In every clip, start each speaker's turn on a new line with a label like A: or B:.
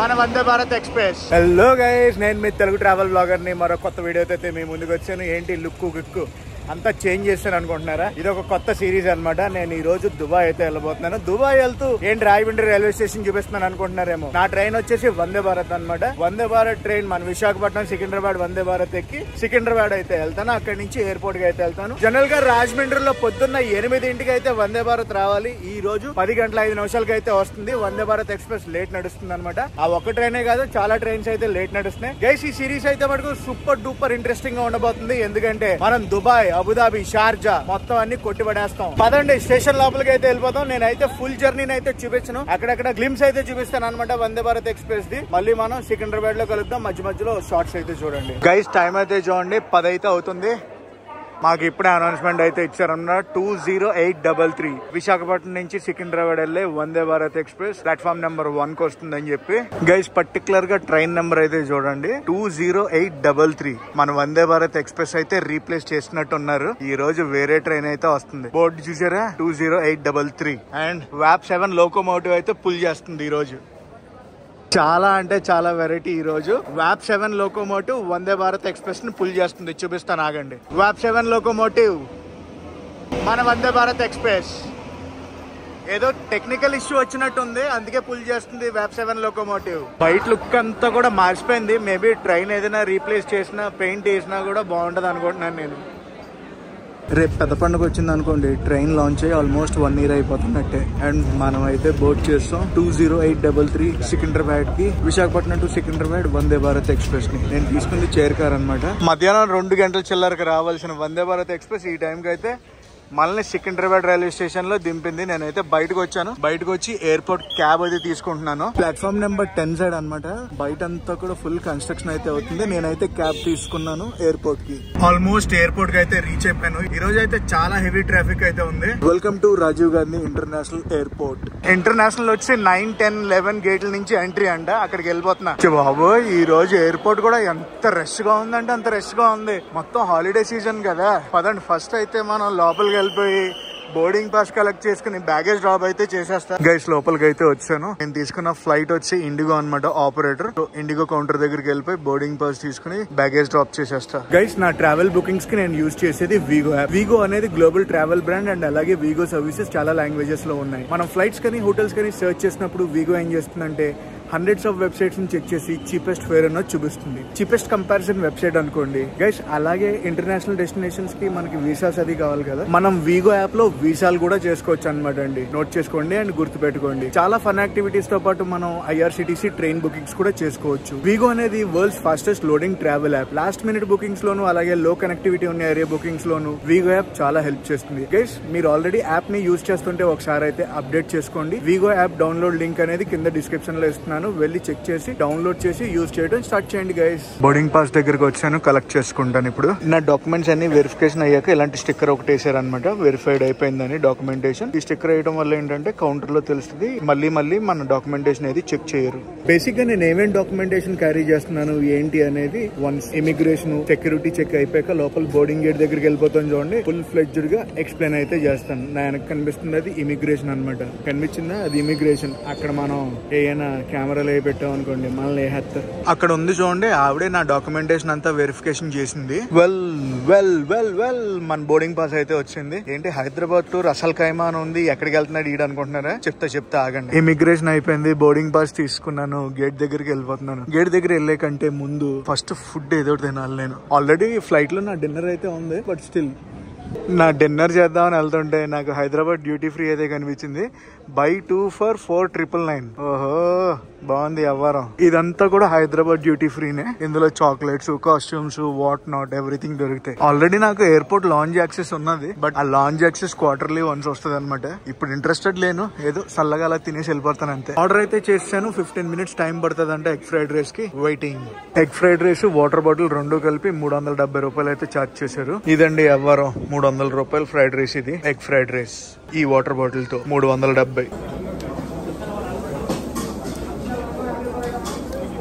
A: మన Vande Bharat express. Hello guys, నేను మీ తెలుగు ట్రావెల్ బ్లాగర్ ని మరో కొత్త వీడియోతో అయితే మీ ముందుకు వచ్చాను. ఏంటి లుక్కు గిక్కు అంతా చేంజ్ చేస్తాను అనుకుంటున్నారా? ఇది ఒక కొత్త సిరీస్ అనమాట. నేను ఈ రోజు దుబాయ్ అయితే వెళ్ళబోతున్నాను. దుబాయ్ వెళ్తూ ఏంటి రాయమండ్రి రైల్వే స్టేషన్ చూపిస్తున్నాను అనుకుంటున్నారేమో. నా ట్రైన్ వచ్చేసి వందే భారత్ అనమాట. వందే భారత్ ట్రైన్ మన విశాఖపట్నం సికింద్రాబాద్ వందే భారత్ ఎక్కి సికింద్రాబాద్ అయితే వెళ్తాను. అక్కడి నుంచి ఎయిర్పోర్ట్ కి అయితే వెళ్తాను. జనరల్ గా రాజమండ్రిలో పొద్దున్న 8 అయితే వందే భారత్ రావాలి. ఈ రోజు 10 గంటల 5 నిమిషాలకి అయితే వస్తుంది. వందే భారత్ ఎక్స్ప్రెస్ లేట్ నడుస్తుంది అనమాట. ఆ ఒక్క ట్రైనే కాదు, చాలా ట్రైన్స్ అయితే లేట్ నడుస్తున్నాయి. గైస్, ఈ సిరీస్ అయితే మటుకు సూపర్ డూపర్ ఇంట్రెస్టింగ్ గా ఉండబోతుంది. ఎందుకంటే మనం దుబాయ్, అబుదాబి, షార్జా మొత్తం అన్ని కొట్టి పడేస్తాం. పదండి స్టేషన్ లోపలికి అయితే వెళ్ళిపోతాం. నేనైతే ఫుల్ జర్నీని అయితే చూపించను, అక్కడక్కడ గ్లిమ్స్ అయితే చూపిస్తాను అనమాట వందే భారత్ ఎక్స్ప్రెస్ ది. మళ్ళీ మనం సికింద్రాబాద్ లో కలుద్దాం. మధ్య మధ్యలో షార్ట్స్ అయితే చూడండి. గైస్, టైం అయితే చూడండి 10 అయితే అవుతుంది. మాకు ఇప్పుడే అనౌన్స్మెంట్ అయితే ఇచ్చారన్నమాట. 20833 విశాఖపట్నం నుంచి సికింద్రాబాద్ వెళ్ళే Vande Bharat express platform number 1 కి వస్తుందని చెప్పి. గైస్, పర్టికులర్ గా ట్రైన్ నెంబర్ అయితే చూడండి 20833. మన వందే భారత్ ఎక్స్ప్రెస్ అయితే రీప్లేస్ చేసినట్టు ఉన్నారు. ఈ రోజు వేరే ట్రైన్ అయితే వస్తుంది. బోర్డు చూసారా? 20833. అండ్ వ్యాప్ 7 లోకోమోటివ్ అయితే పుల్ చేస్తుంది ఈ రోజు. చాలా అంటే చాలా వెరైటీ. ఈ రోజు వ్యాప్ 7 లోకోమోటివ్ వందే భారత్ ఎక్స్ప్రెస్ ని పుల్ చేస్తుంది. చూపిస్తాను ఆగండి. వ్యాప్ 7 లోకోమోటివ్ మన వందే భారత్ ఎక్స్ప్రెస్. ఏదో టెక్నికల్ ఇష్యూ వచ్చినట్టుంది, అందుకే పుల్ చేస్తుంది వ్యాప్ 7 లోకోమోటివ్. బయట లుక్ అంతా కూడా మార్చిపోయింది. మేబీ ట్రైన్ ఏదైనా రీప్లేస్ చేసినా, పెయింట్ వేసినా కూడా బాగుంటది అనుకుంటున్నాను నేను. రేపు పెద్ద పండుగ వచ్చింది అనుకోండి, ట్రైన్ లాంచ్ అయ్యి ఆల్మోస్ట్ 1 year అయిపోతున్నట్టే. అండ్ మనం అయితే బోర్డ్ చేస్తాం 20833 సికింద్రాబాద్ కి, విశాఖపట్నం టు సికింద్రాబాద్ వందే భారత్ ఎక్స్ప్రెస్ ని. నేను తీసుకుంది చైర్ కార్ అనమాట. మధ్యాహ్నం 2 గంటల చిల్లరకు రావాల్సిన వందే భారత్ ఎక్స్ప్రెస్ ఈ టైంకి అయితే మనల్ని సికింద్రాబాద్ రైల్వే స్టేషన్ లో దింపింది. నేనైతే బయటకు వచ్చాను. బయటకు వచ్చి ఎయిర్పోర్ట్ క్యాబ్ అయితే తీసుకుంటున్నాను. ప్లాట్ఫామ్ నెంబర్ 10 సైడ్ అనమాట. బయట అంతా కూడా ఫుల్ కన్స్ట్రక్షన్ అయితే అవుతుంది. నేనైతే క్యాబ్ తీసుకున్నాను ఎయిర్పోర్ట్ కి. ఆల్మోస్ట్ ఎయిర్పోర్ట్ కి అయితే రీచ్ అయిపోయాను. ఈ రోజు అయితే చాలా హెవీ ట్రాఫిక్ అయితే ఉంది. Welcome to Rajiv Gandhi international airport. International వచ్చి 9, 10, 11 గేట్ల నుంచి ఎంట్రీ అంట. అక్కడికి వెళ్ళిపోతున్నా. బాబోయ్, ఈ రోజు ఎయిర్పోర్ట్ కూడా ఎంత రష్ గా ఉందంటే అంత రష్ గా ఉంది. మొత్తం హాలిడే సీజన్ కదా. పదండి ఫస్ట్ అయితే మనం లోపలికి వెళ్ళిపోయి బోర్డింగ్ పాస్ కలెక్ట్ చేసుకుని బ్యాగేజ్ డ్రాప్ అయితే చేసేస్తా. గైస్, లోపలికి అయితే వచ్చాను. నేను తీసుకున్న ఫ్లైట్ వచ్చి ఇండిగో అనమాట. ఆపరేటర్ ఇండిగో కౌంటర్ దగ్గరికి వెళ్ళిపోయి బోర్డింగ్ పాస్ తీసుకుని బ్యాగేజ్ డ్రాప్ చేసేస్తా. గైస్, నా ట్రావెల్ బుకింగ్స్ కి నేను యూజ్ చేసేది వీగో యాప్. వీగో అనేది గ్లోబల్ ట్రావెల్ బ్రాండ్. అండ్ అలాగే వీగో సర్వీసెస్ చాలా లాంగ్వేజెస్ లో ఉన్నాయి. మనం ఫ్లైట్స్ కానీ హోటల్స్ కానీ సర్చ్ చేసినప్పుడు వీగో ఏం చేస్తుందంటే హండ్రెడ్స్ ఆఫ్ వెబ్సైట్స్ ని చెక్ చేసి చీపెస్ట్ ఫేర్ అన్నది చూపిస్తుంది. చీపెస్ట్ కంపారిజన్ వెబ్సైట్ అనుకోండి. గైస్, అలాగే ఇంటర్నేషనల్ డెస్టినేషన్స్ కి మనకి వీసాస్ అది కావాలి కదా, మనం వీగో యాప్ లో వీసాలు కూడా చేసుకోవచ్చు అనమాట అండి. నోట్ చేసుకోండి అండ్ గుర్తు పెట్టుకోండి. చాలా ఫన్ యాక్టివిటీస్ తో పాటు మనం IRCTC ట్రైన్ బుకింగ్స్ కూడా చేసుకోవచ్చు. వీగో అనేది world's fastest loading travel app. Last minute bookings లోను, అలాగే లో కనెక్టివిటీ ఉన్న ఏరియా బుకింగ్స్ లోను వీగో యాప్ చాలా హెల్ప్ చేస్తుంది. గైస్, మీరు ఆల్రెడీ యాప్ ని యూజ్ చేస్తుంటే ఒకసారి అయితే అప్డేట్ చేసుకోండి. వీగో యాప్ డౌన్లోడ్ లింక్ అనేది కింద డిస్క్రిప్షన్ లో ఇస్తున్నాను. వెళ్ళి చెక్ చేసి డౌన్లోడ్ చేసి యూజ్ చేయడం స్టార్ట్ చేయండి. గైస్, బోర్డింగ్ పాస్ దగ్గరకు వచ్చాను. కలెక్ట్ చేసుకుంటాను. ఇప్పుడు నా డాక్యుమెంట్స్ అన్ని వెరిఫికేషన్ అయ్యాక ఇలాంటి స్టిక్కర్ ఒకటి వేసారనమాట. వెరిఫైడ్ అయిపోయిందని డాక్యుమెంటేషన్. ఈ స్టిక్కర్ వేయడం వల్ల ఏంటంటే కౌంటర్ లో తెలుస్తుంది. మళ్ళీ మన డాక్యుమెంటేషన్ అనేది చెక్ చేయరు. బేసిక్ గా నేను ఏమేమి డాక్యుమెంటేషన్ క్యారీ చేస్తున్నాను ఏంటి అనేది వన్స్ ఇమిగ్రేషన్ సెక్యూరిటీ చెక్ అయిపోయాక లోపల బోర్డింగ్ గేట్ దగ్గరికి వెళ్ళిపోతాను. చూడండి, ఫుల్ ఫ్లెడ్జ్డ్ గా ఎక్స్ప్లెయిన్ అయితే చేస్తాను. నా వెనక కనిపిస్తుంది అది ఇమిగ్రేషన్ అనమాట. కనిపించిందా? అది ఇమిగ్రేషన్. అక్కడ మనం ఏమైనా కెమెరాలు పెట్టాం అనుకోండి, మనల్ని వేస్తారు. అక్కడ ఉంది చూడండి, ఆవిడే నా డాక్యుమెంటేషన్ అంతా వెరిఫికేషన్ చేసింది. వెల్ మన బోర్డింగ్ పాస్ అయితే వచ్చింది. ఏంటి హైదరాబాద్ టు రసల్ ఖైమా అని ఉంది. ఎక్కడికి వెళ్తున్నాడు ఈడ అనుకుంటున్నారా? చెప్తా ఆగండి. ఇమిగ్రేషన్ అయిపోయింది. బోర్డింగ్ పాస్ తీసుకున్నాను. గేట్ దగ్గరికి వెళ్ళిపోతున్నాను. గేట్ దగ్గర వెళ్ళే కంటే ముందు ఫస్ట్ ఫుడ్ ఏదో తినాలి. నేను ఆల్రెడీ ఫ్లైట్ లో నా డిన్నర్ అయితే ఉంది, బట్ స్టిల్ నా డిన్నర్ చేద్దామని వెళ్తుంటే నాకు హైదరాబాద్ డ్యూటీ ఫ్రీ అయితే కనిపించింది. buy 2 for 4,999. ఓహో, బాగుంది వ్యవహారం. ఇదంతా కూడా హైదరాబాద్ డ్యూటీ ఫ్రీనే. ఇందులో chocolates, costumes, what not everything దొరుకుతాయి. ఆల్రెడీ నాకు ఎయిర్పోర్ట్ లాంజ్ యాక్సెస్ ఉన్నది, బట్ ఆ లాంజ్ యాక్సెస్ క్వార్టర్లీ వన్స్ వస్తుంది అనమాట. ఇప్పుడు ఇంట్రెస్టెడ్ లేను, ఏదో చల్లగా అలా తినేసి వెళ్ళిపోతాను అంతే. ఆర్డర్ అయితే చేసాను. 15 minutes టైం పడుతుంది అంటే ఎగ్ ఫ్రైడ్ రైస్ కి waiting. Egg fried rice, water bottle 2 కలిపి 370 రూపాయలు అయితే ఛార్జ్ చేశారు. ఇదండి వ్యవహారం. 300 రూపాయలు ఫ్రైడ్ రైస్. ఇది ఎగ్ ఫ్రైడ్ రైస్ ఈ వాటర్ బాటిల్ తో 370.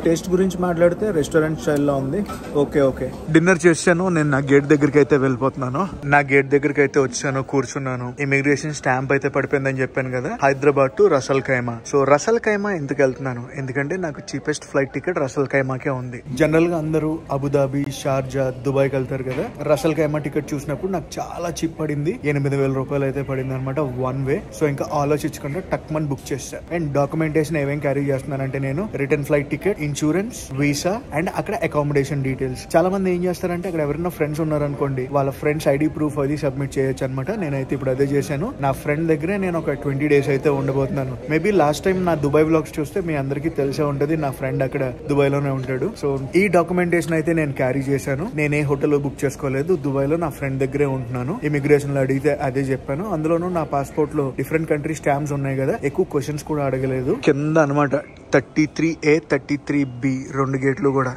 A: టేస్ట్ గురించి మాట్లాడితే రెస్టారెంట్ స్టైల్లో ఉంది. ఓకే డిన్నర్ చేశాను. నేను నా గేట్ దగ్గరికి అయితే వెళ్ళిపోతున్నాను. నా గేట్ దగ్గరికి అయితే వచ్చాను, కూర్చున్నాను. ఇమిగ్రేషన్ స్టాంప్ అయితే పడిపోయిందని చెప్పాను కదా, Hyderabad to Ras al Khaimah. So Ras al Khaimah ఎందుకు వెళ్తున్నాను, ఎందుకంటే నాకు చీపెస్ట్ ఫ్లైట్ టికెట్ రసల్ ఖైమాకే ఉంది. జనరల్ గా అందరూ అబుదాబి, షార్జా, దుబాయ్కి వెళ్తారు కదా. రసల్ ఖైమా టికెట్ చూసినప్పుడు నాకు చాలా చీప్ పడింది. 8,000 రూపాయలు అయితే పడింది అనమాట వన్ వే. సో ఇంకా ఆలోచించకుండా టక్మన్ బుక్ చేశాను. అండ్ డాక్యుమెంటేషన్ ఏమేం క్యారీ చేస్తున్నానంటే నేను return flight ticket, insurance, visa and అక్కడ అకామిడేషన్ డీటెయిల్స్. చాలా మంది ఏం చేస్తారంటే అక్కడ ఎవరైనా ఫ్రెండ్స్ ఉన్నారనుకోండి, వాళ్ళ ఫ్రెండ్స్ ఐడి ప్రూఫ్ అది సబ్మిట్ చేయొచ్చు అనమాట. నేనైతే ఇప్పుడు అదే చేశాను. నా ఫ్రెండ్ దగ్గరే నేను ఒక 20 days అయితే ఉండబోతున్నాను. మేబీ లాస్ట్ టైం నా దుబాయ్ వ్లాగ్స్ చూస్తే మీ అందరికీ తెలిసే ఉంటది, నా ఫ్రెండ్ అక్కడ దుబాయ్ లోనే ఉంటాడు. సో ఈ డాక్యుమెంటేషన్ అయితే నేను క్యారీ చేశాను. నేనే హోటల్ బుక్ చేసుకోలేదు, దుబాయ్ లో నా ఫ్రెండ్ దగ్గరే ఉంటున్నాను. ఇమిగ్రేషన్ లో అడిగితే అదే చెప్పాను. అందులోనూ నా పాస్పోర్ట్ లో డిఫరెంట్ కంట్రీ స్టాంప్స్ ఉన్నాయి కదా, ఎక్కువ క్వశ్చన్స్ కూడా అడగలేదు. కింద అనమాట 33A 33B 2 గేట్లు కూడా.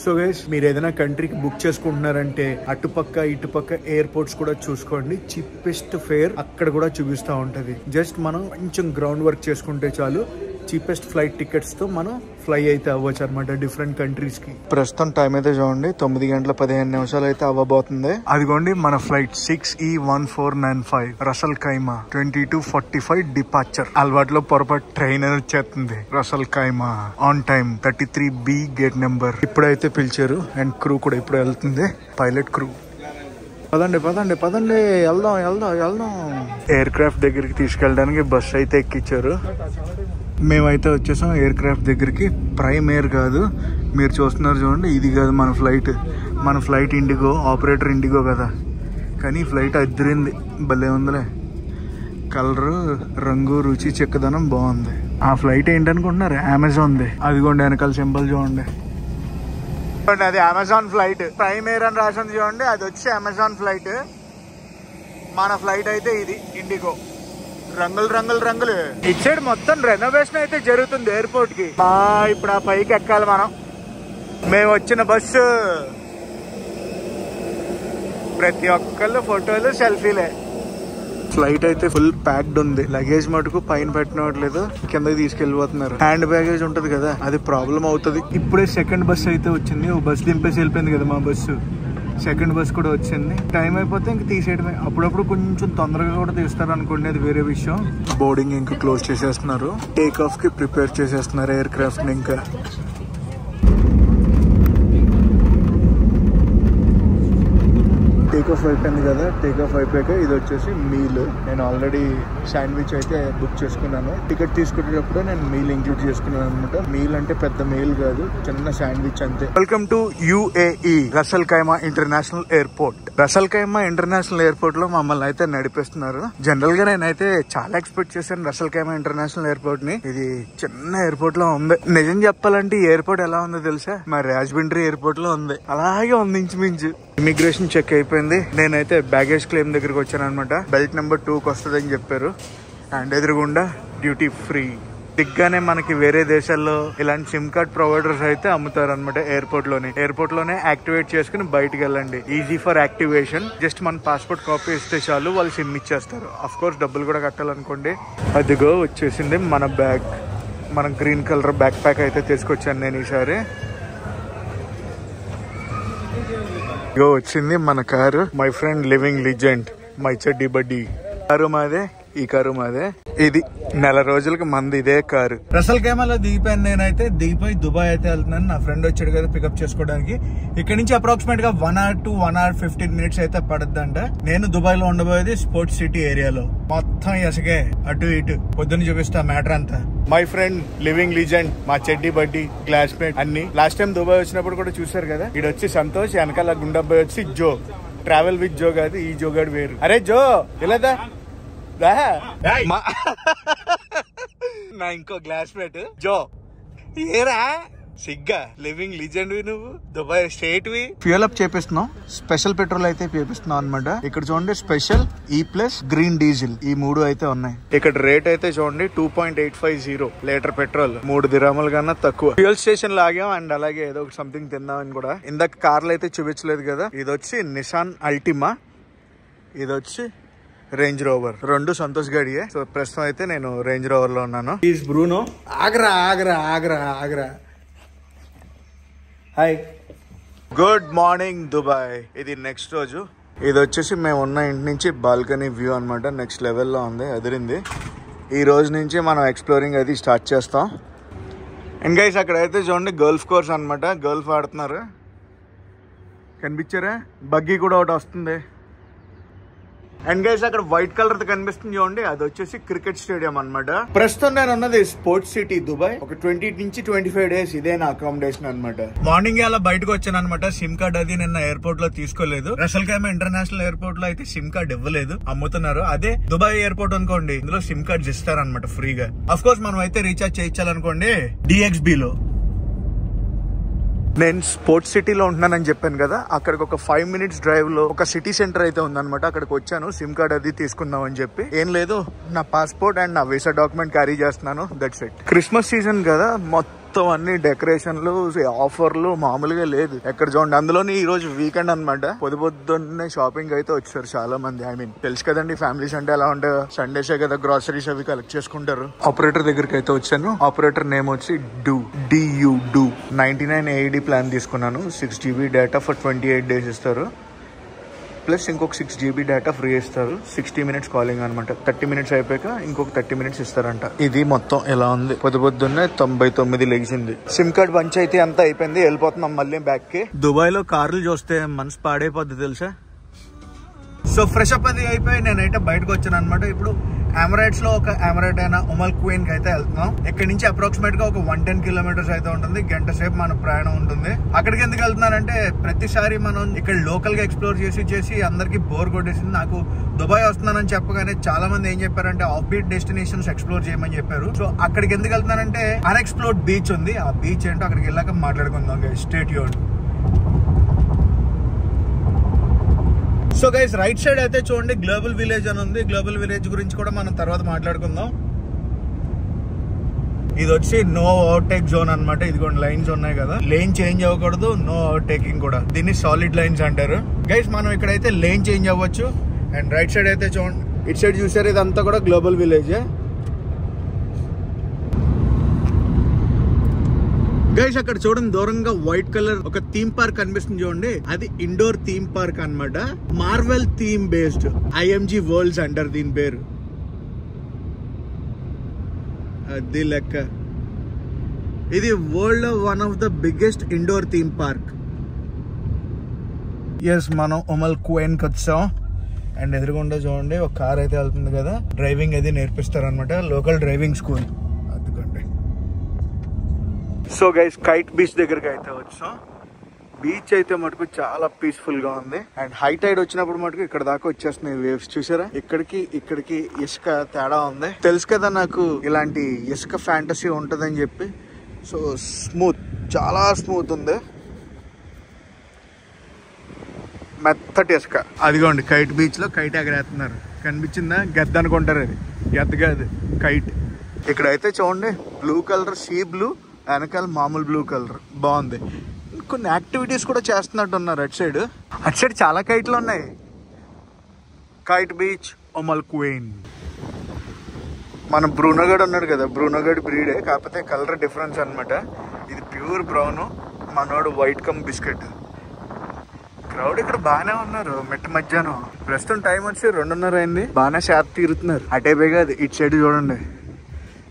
A: సో గైస్, మీరు ఏదైనా కంట్రీకి బుక్ చేసుకుంటున్నారంటే అటుపక్క ఇటుపక్క ఎయిర్పోర్ట్స్ కూడా చూసుకోండి. చీపెస్ట్ ఫేర్ అక్కడ కూడా చూపిస్తూ ఉంటది. జస్ట్ మనం కొంచెం గ్రౌండ్ వర్క్ చేసుకుంటే చాలు, చీపెస్ట్ ఫ్లైట్ టికెట్స్ తో మనం ఫ్లై అయితే అవ్వచ్చు అనమాట డిఫరెంట్ కంట్రీస్ కి. ప్రస్తుతం టైం అయితే చూడండి 9:15 అయితే అవ్వబోతుంది. అదిగోండి మన flight 6E1495 Ras al Khaimah 22:45 departure. అలవాట్లో పొరపాటు ట్రైన్ అని వచ్చేస్తుంది. Ras al Khaimah on time 33B gate number. ఇప్పుడైతే పిలిచారు అండ్ క్రూ కూడా ఇప్పుడు వెళ్తుంది, పైలట్ క్రూ. పదండి వెళ్దాం. ఎయిర్ క్రాఫ్ట్ దగ్గరికి తీసుకెళ్ళడానికి బస్ అయితే ఎక్కించారు. మేమైతే వచ్చేసాం ఎయిర్ క్రాఫ్ట్ దగ్గరికి. ప్రైమ్ ఎయిర్ కాదు, మీరు చూస్తున్నారు చూడండి, ఇది కాదు మన ఫ్లైట్ ఇండిగో, ఆపరేటర్ ఇండిగో కదా, కానీ ఫ్లైట్ అద్దరింది, భలే ఉందిలే. కలరు, రంగు, రుచి, చెక్కదనం బాగుంది. ఆ ఫ్లైట్ ఏంటనుకుంటున్నారు, అమెజాన్ది. అదిగోండి వెనకాల సింబల్ చూడండి, అది అమెజాన్ ఫ్లైట్. ప్రైమ్ ఎయిర్ అని రాసింది చూడండి, అది వచ్చి అమెజాన్ ఫ్లైట్. మన ఫ్లైట్ అయితే ఇది ఇండిగో. రంగులు ఇటు సైడ్ మొత్తం రెనోవేషన్ అయితే జరుగుతుంది ఎయిర్పోర్ట్ కి. ఇప్పుడు ఆ పైకి ఎక్కాలి మనం. మేము వచ్చిన బస్సు, ప్రతి ఒక్కళ్ళు ఫోటోలు, సెల్ఫీలే. ఫ్లైట్ అయితే ఫుల్ ప్యాక్డ్ ఉంది. లగేజ్ మటుకు పైన పెట్టినట్లేదు, కిందకి తీసుకెళ్లిపోతున్నారు. హ్యాండ్ బ్యాగేజ్ ఉంటది కదా, అది ప్రాబ్లం అవుతుంది. ఇప్పుడే సెకండ్ బస్ అయితే వచ్చింది. ఓ బస్ దింపేసి వెళ్ళిపోయింది కదా మా బస్సు. సెకండ్ బస్ కూడా వచ్చింది. టైం అయిపోతే ఇంక తీసేయడమే. అప్పుడప్పుడు కొంచెం తొందరగా కూడా తీస్తారు అనుకోండి, అది వేరే విషయం. బోర్డింగ్ ఇంకా క్లోజ్ చేసేస్తున్నారు. టేక్ ఆఫ్ కి ప్రిపేర్ చేసేస్తున్నారు ఎయిర్ క్రాఫ్ట్ ని. ఇంకా టేక్ ఆఫ్ అయిపోయింది కదా. టేక్ ఆఫ్ అయిపోయాక ఇది వచ్చేసి మీల్. నేను ఆల్రెడీ శాండ్విచ్ అయితే బుక్ చేసుకున్నాను. టికెట్ తీసుకునేటప్పుడు నేను మీల్ ఇంక్లూడ్ చేసుకున్నాను అనమాట. మీల్ అంటే పెద్ద మీల్ కాదు, చిన్న శాండ్విచ్ అంతే. Welcome to UAE Ras al Khaimah international airport. Ras al Khaimah international airport లో మమ్మల్ని అయితే నడిపిస్తున్నారు. జనరల్ గా నేనైతే చాలా ఎక్స్పెక్ట్ చేశాను రసల్ ఖైమా ఇంటర్నేషనల్ ఎయిర్పోర్ట్ ని. ఇది చిన్న ఎయిర్పోర్ట్ లో ఉంది. నిజం చెప్పాలంటే ఈ ఎయిర్పోర్ట్ ఎలా ఉందో తెలుసా, మా రాజమండ్రి ఎయిర్పోర్ట్ లో ఉంది. అలాగే ఉంది ఇంచుమించు. ఇమిగ్రేషన్ చెక్ అయిపోయింది. నేనైతే బ్యాగేజ్ క్లెయిమ్ దగ్గరికి వచ్చాను అనమాట. బెల్ట్ నెంబర్ 2కి వస్తుంది అని చెప్పారు. అండ్ ఎదురుగుండా డ్యూటీ ఫ్రీ. దిగ్గానే మనకి వేరే దేశాల్లో ఇలాంటి సిమ్ కార్డ్ ప్రొవైడర్స్ అయితే అమ్ముతారు అనమాట. ఎయిర్పోర్ట్ లోనే యాక్టివేట్ చేసుకుని బయటకు వెళ్ళండి. Easy for activation. జస్ట్ మన పాస్పోర్ట్ కాపీ ఇస్తే చాలు, వాళ్ళు సిమ్ ఇచ్చేస్తారు. అఫ్ కోర్స్ డబ్బులు కూడా కట్టాలనుకోండి. అదిగో వచ్చేసింది మన బ్యాగ్. మన గ్రీన్ కలర్ బ్యాక్ ప్యాక్ అయితే తీసుకొచ్చాను నేను ఈసారి. ఇగో వచ్చింది మన car. My friend living legend, my chaddi buddy. Car మాదే, ఈ కారు మాదే. ఇది నెల రోజులకి మంది ఇదే కారు. రసల్ ఖైమాలో దిగిపోయాను నేనైతే. దిగిపోయి దుబాయ్ అయితే వెళ్తున్నాను. నా ఫ్రెండ్ వచ్చాడు కదా పికప్ చేసుకోవడానికి. ఇక్కడ నుంచి అప్రాక్సిమేట్ గా 1 hour to 1 hour 15 minutes అయితే పడుద్దంట. నేను దుబాయ్ లో ఉండబోయేది స్పోర్ట్స్ సిటీ ఏరియాలో. మొత్తం ఎసగే అటు ఇటు పొద్దున్న చూపిస్తా మ్యాటర్ అంతా. మై ఫ్రెండ్ లివింగ్ లిజెండ్, మా చెడ్డి బడ్డీ, క్లాస్మేట్ అన్ని. లాస్ట్ టైం దుబాయ్ వచ్చినప్పుడు కూడా చూసారు కదా. ఇది వచ్చి సంతోష్, వెనకాల గుండబ్బాయి వచ్చి జో. ట్రావెల్ విత్ జో కాదు, ఈ జోగాడు వేరు. అరే జో ఇలాదా నా ఇంకో క్లాస్మేట్ జో. ఏరా సిగ్గా లివింగ్ లిజెండ్ వి నువ్వు, దుబాయ్ స్టేట్ వి. ఫ్యూయల్ అప్ చేపిస్తున్నాం. స్పెషల్ పెట్రోల్ అయితే చేపిస్తున్నాం అనమాట. ఇక్కడ చూడండి స్పెషల్, E+ గ్రీన్ డీజిల్, ఈ 3 అయితే ఉన్నాయి. ఇక్కడ రేట్ అయితే చూడండి 2.850 లీటర్ పెట్రోల్. 3 దిరాముల కన్నా తక్కువ. Fuel station లాగాం. అండ్ అలాగే ఏదో ఒక సంథింగ్ తిందామని కూడా. ఇందాక కార్లు అయితే చూపించలేదు కదా. ఇది వచ్చి నిసాన్ అల్టిమా, ఇది వచ్చి రేంజ్ రోవర్. 2 సంతోష్ గాడియే. సో ప్రస్తుతం అయితే నేను రేంజ్ రోవర్ లో ఉన్నాను. Is Bruno. Agra Agra Agra Agra. Hi, good morning Dubai. ఇది నెక్స్ట్ రోజు. ఇది వచ్చేసి మేము ఉన్న ఇంటి నుంచి బాల్కనీ వ్యూ అనమాట. నెక్స్ట్ లెవెల్లో ఉంది, అదిరింది. ఈ రోజు నుంచి మనం ఎక్స్ప్లోరింగ్ అది స్టార్ట్ చేస్తాం. అండ్ గైస్ అక్కడైతే చూడండి గల్ఫ్ కోర్స్ అనమాట. గల్ఫ్ ఆడుతున్నారు, కనిపించారా? బగ్గీ కూడా ఒకటి వస్తుంది. అండ్ గైస్ అక్కడ వైట్ కలర్ కనిపిస్తుంది చూడండి, అది వచ్చేసి క్రికెట్ స్టేడియం అనమాట. ప్రస్తుతం నేను ఉన్నది స్పోర్ట్స్ సిటీ దుబాయ్. ఒక 20 నుంచి 25 డేస్ ఇదే నా అకామిడేషన్ అనమాట. మార్నింగ్ అలా బయటకు వచ్చాను అనమాట. సిమ్ కార్డ్ అది నిన్న ఎయిర్పోర్ట్ లో తీసుకోలేదు. రసల్ ఖైమా ఇంటర్నేషనల్ ఎయిర్పోర్ట్ లో అయితే సిమ్ కార్డ్ ఇవ్వలేదు, అమ్ముతున్నారు. అదే దుబాయ్ ఎయిర్పోర్ట్ అనుకోండి, ఇందులో సిమ్ కార్డ్స్ ఇస్తారనమాట ఫ్రీగా. అఫ్ కోర్స్ మనం అయితే రీఛార్జ్ చేయించాలనుకోండి DXB లో. నేను స్పోర్ట్స్ సిటీలో ఉంటున్నానని చెప్పాను కదా, అక్కడికి ఒక 5 minutes డ్రైవ్ లో ఒక సిటీ సెంటర్ అయితే ఉందన్నమాట. అక్కడికి వచ్చాను సిమ్ కార్డ్ అది తీసుకుందాం అని చెప్పి. ఏం లేదు, నా పాస్పోర్ట్ అండ్ నా వీసా డాక్యుమెంట్ క్యారీ చేస్తున్నాను, దట్స్ ఇట్. క్రిస్మస్ సీజన్ కదా, మొత్తం అన్ని డెకరేషన్లు, ఆఫర్లు మామూలుగా లేదు ఎక్కడ చూడండి. అందులోని ఈ రోజు వీకెండ్ అనమాట. పొద్దున్నే షాపింగ్ అయితే వచ్చారు చాలా మంది. ఐ మీన్ తెలుసు కదండి ఫ్యామిలీస్ అంటే ఎలా ఉంటాయో, సండేసే కదా గ్రాసరీస్ అవి కలెక్ట్ చేసుకుంటారు. ఆపరేటర్ దగ్గరికి అయితే వచ్చాను. ఆపరేటర్ నేమ్ వచ్చి DU 99 AED ప్లాన్ తీసుకున్నాను. 6 GB డేటా ఫర్ 28 days ఇస్తారు, ప్లస్ ఇంకొక 6 GB డేటా ఫ్రీ ఇస్తారు. 60 minutes కాలింగ్ అనమాట. 30 minutes అయిపోయాక ఇంకొక 30 minutes ఇస్తారంట. ఇది మొత్తం ఎలా ఉంది. పొద్దున్నే 99 లెగిసింది. సిమ్ కార్డ్ పంచాయతీ అంతా అయిపోయింది, వెళ్ళిపోతున్నాం మళ్ళీ బ్యాక్ కి. దుబాయ్ లో కార్లు చూస్తే మనసు పాడైపోద్ది తెలుసా. సో ఫ్రెష్ అప్ అది అయిపోయి నేనైతే బయటకు వచ్చాను అనమాట. ఇప్పుడు ఎమిరేట్స్ లో ఒక ఎమిరేట్ అయినా ఉమల్ క్వీన్ కి అయితే వెళ్తున్నాం. ఇక్కడ నుంచి అప్రాక్సిమేట్ గా ఒక 110 kilometers అయితే ఉంటుంది. గంట సేపు మన ప్రయాణం ఉంటుంది. అక్కడికి ఎందుకు వెళ్తున్నానంటే, ప్రతిసారి మనం ఇక్కడ లోకల్ గా ఎక్స్ప్లోర్ చేసి అందరికి బోర్ కొట్టేసింది. నాకు దుబాయ్ వస్తున్నానని చెప్పగానే చాలా మంది ఏం చెప్పారంటే ఆఫ్ బీట్ డెస్టినేషన్స్ ఎక్స్ప్లోర్ చేయమని చెప్పారు. సో అక్కడికి ఎందుకు వెళ్తున్నానంటే, అన్ఎక్స్ప్లోర్డ్ బీచ్ ఉంది. ఆ బీచ్ ఏంటో అక్కడికి వెళ్ళాక మాట్లాడుకుందాం. Stay tuned. So guys right side అయితే చూడండి గ్లోబల్ విలేజ్ అని ఉంది. గ్లోబల్ విలేజ్ గురించి కూడా మనం తర్వాత మాట్లాడుకుందాం. ఇది వచ్చి నో ఓవర్టేక్ జోన్ అనమాట. ఇదిగోండి లైన్స్ ఉన్నాయి కదా, లేన్ చేంజ్ అవ్వకూడదు, నో ఓవర్టేకింగ్ కూడా. దీన్ని సాలిడ్ లైన్స్ అంటారు. గైస్ మనం ఇక్కడైతే లేన్ చేంజ్ అవ్వచ్చు. అండ్ రైట్ సైడ్ అయితే చూడండి, ఇటు సైడ్ చూసారు ఇదంతా కూడా గ్లోబల్ విలేజ్. గైస్ అక్కడ చూడండి దూరంగా వైట్ కలర్ ఒక థీమ్ పార్క్ కనిపిస్తుంది చూడండి, అది ఇండోర్ థీమ్ పార్క్ అన్నమాట. Marvel theme based IMG worlds అంటారు దీని పేరు. అది లెక్క. ఇది వరల్డ్ లో one of the biggest indoor theme park. Yes మనం ఉమల్ క్వీన్ కి వచ్చాం. అండ్ ఎదురుగుండా చూడండి ఒక కార్ అయితే వెళ్తుంది కదా, డ్రైవింగ్ అది నేర్పిస్తారు అనమాట, local driving school. So guys kite beach దగ్గరికి అయితే వచ్చాం. బీచ్ అయితే మటుకు చాలా పీస్ఫుల్ గా ఉంది. అండ్ హై టైడ్ వచ్చినప్పుడు మటుకు ఇక్కడ దాకా వచ్చేస్తున్నాయి వేవ్స్. చూసారా, ఇక్కడికి ఇసుక తేడా ఉంది. తెలుసు కదా నాకు ఇలాంటి ఇసుక ఫ్యాంటసీ ఉంటదని చెప్పి. సో స్మూత్, చాలా స్మూత్ ఉంది, మెత్తటి ఇసుక. అదిగోండి కైట్ బీచ్ లో కైట్ ఎగరేస్తున్నారు, కనిపించిందా? గద్ద అనుకుంటారు, అది గద్ద కాదు, కైట్. ఇక్కడైతే చూడండి బ్లూ కలర్, సీ బ్లూ, వెనకాల మామూలు బ్లూ కలర్, బాగుంది. కొన్ని యాక్టివిటీస్ కూడా చేస్తున్నట్టు ఉన్నారు అటు సైడ్ చాలా కైట్లు ఉన్నాయి. Kite beach, Umm al Quwain. మన బ్రూనోగడ్ ఉన్నాడు కదా, బ్రూనోగడ్ బ్రీడే, కాకపోతే కలర్ డిఫరెన్స్ అనమాట. ఇది ప్యూర్ బ్రౌన్, మనోడు వైట్ కమ్ బిస్కెట్. క్రౌడ్ ఇక్కడ బాగానే ఉన్నారు. మిట్ట మధ్యాహ్నం ప్రస్తుతం టైం వచ్చి 2:30 అయింది. బాగానే శాత తీరుతున్నారు. అటే బేగా అది ఇటు సైడ్ చూడండి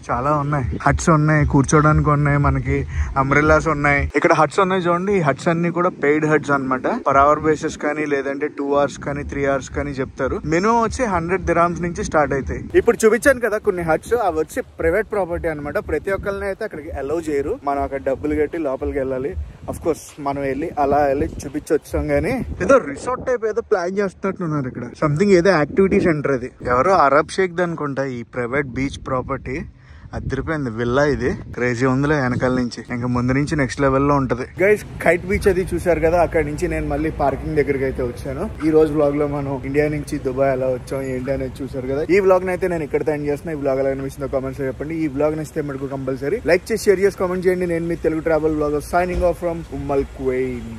A: చాలా ఉన్నాయి. హట్స్ ఉన్నాయి, కూర్చోడానికి ఉన్నాయి, మనకి అంబ్రెల్లాస్ ఉన్నాయి. ఇక్కడ హట్స్ ఉన్నాయి చూడండి. ఈ హట్స్ అన్ని కూడా పెయిడ్ హట్స్ అనమాట. పర్ అవర్ బేసిస్ కానీ, లేదంటే 2 hours కానీ 3 hours కానీ చెప్తారు. మినిమం వచ్చి 100 dirhams నుంచి స్టార్ట్ అవుతాయి. ఇప్పుడు చూపించాను కదా కొన్ని హట్స్, అవి వచ్చి ప్రైవేట్ ప్రాపర్టీ అనమాట. ప్రతి ఒక్కరిని అయితే అక్కడికి అలౌ చేయరు. మనం అక్కడ డబ్బులు కట్టి లోపలికి వెళ్ళాలి. అఫ్ కోర్స్ మనం అలా వెళ్ళి చూపించొచ్చాం. గానీ ఏదో రిసార్ట్ టైప్ ఏదో ప్లాన్ చేస్తున్నట్టున్నారు ఇక్కడ. సంథింగ్ ఏదో యాక్టివిటీ సెంటర్. అది ఎవరో అరబ్ షేక్ అనుకుంటా ఈ ప్రైవేట్ బీచ్ ప్రాపర్టీ. అదిరిపోయింది విల్లా. ఇది క్రేజీ ఉందిలే వెనకాల నుంచి. ఇంకా ముందు నుంచి నెక్స్ట్ లెవెల్ లో ఉంటది. గైస్ కైట్ బీచ్ అది చూసారు కదా, అక్కడ నుంచి నేను మళ్ళీ పార్కింగ్ దగ్గరికి అయితే వచ్చాను. ఈ రోజు వ్లాగ్ లో మనం ఇండియా నుంచి దుబాయ్ ఎలా వచ్చాం ఏంటి అనేది చూసారు కదా. ఈ వ్లాగ్ అయితే నేను ఇక్కడ ఎండ్ చేస్తున్నా. ఈ వ్లాగ్ ఎలా అనిపిస్తుందో కామెంట్స్ చెప్పండి. ఈ వ్లాగ్ నచ్చితే మటుకు కంపల్సరీ లైక్ చేసి షేర్ చేసి కామెంట్ చేయండి. నేను మీ Telugu travel vlog signing off from Umm al queen.